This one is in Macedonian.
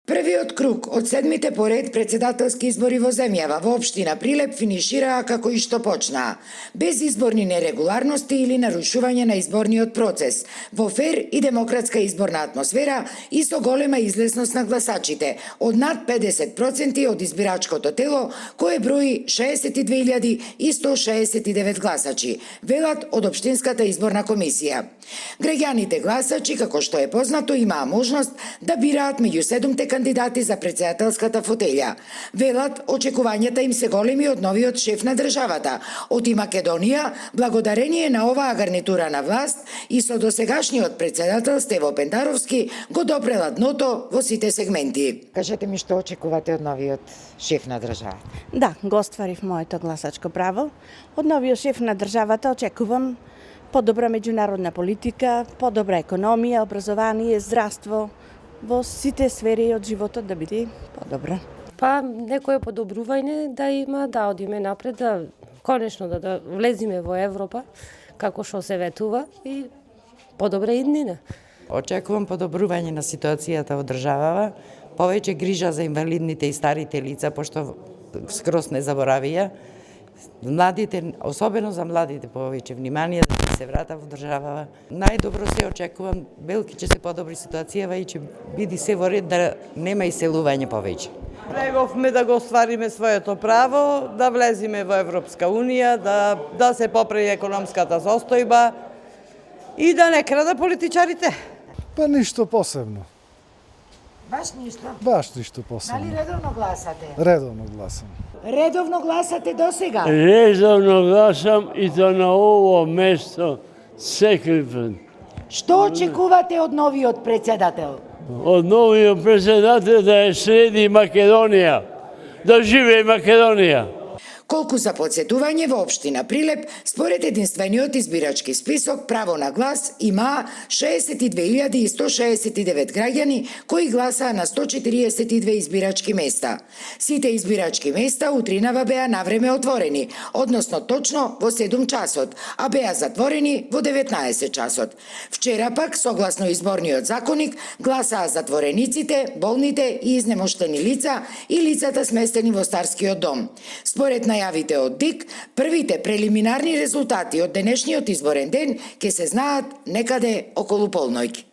Првиот круг од седмите поред председателски избори во земјава во општина Прилеп финишираа како и што почнаа, без изборни нерегуларности или нарушување на изборниот процес, во фер и демократска изборна атмосфера и со голема излезност на гласачите, од над 50% од избирачкото тело, кое брои 62.169 гласачи, велат од Општинската изборна комисија. Граѓаните гласачи, како што е познато, имаа можност да бираат меѓу 7 кандидати за председателската фотелја. Велат, очекувањата им се големи од новиот шеф на државата, од и Македонија, благодарение на оваа гарнитура на власт и со досегашниот председател Стево Пендаровски го допрела дното во сите сегменти. Кажете ми што очекувате од новиот шеф на државата? Да, го остварив моето гласачко право. Од новиот шеф на државата очекувам подобра меѓународна политика, подобра економија, образование, здравство, во сите сфери од животот да биде подобра. Па некое подобрување да има, да одиме напред, да конечно да влезиме во Европа, како што се ветува и подобра иднина. Очекувам подобрување на ситуацијата во државава, повеќе грижа за инвалидните и старите лица, пошто скроз не заборавија. Младите, особено за младите, повеќе внимание да се врата во државава. Најдобро се очекувам, белки ќе се подобри ситуацијава и ќе биде се во ред да нема иселување повеќе. Преговме да го оствариме своето право, да влезиме во Европска Унија, да се поправи економската состојба и да не крада политичарите. Па ништо посебно. Баш ништо? Баш ништо посебно. Дали редовно гласате? Редовно гласам. Редовно гласате досега? Редовно гласам и то на ово место секој пат. Што очекувате од новиот председател? Од новиот председател да ја среди Македонија. Да живее Македонија. Колку за подсетување во општина Прилеп, според единствениот избирачки список, право на глас има 62.169 граѓани кои гласаа на 142 избирачки места. Сите избирачки места утринава беа навреме отворени, односно точно во 7 часот, а беа затворени во 19 часот. Вчера пак, согласно изборниот законник, гласаа затворениците, болните и изнемоштени лица и лицата сместени во старскиот дом. Според најавите од ДИК, првите прелиминарни резултати од денешниот изборен ден ќе се знаат некаде околу полноќ.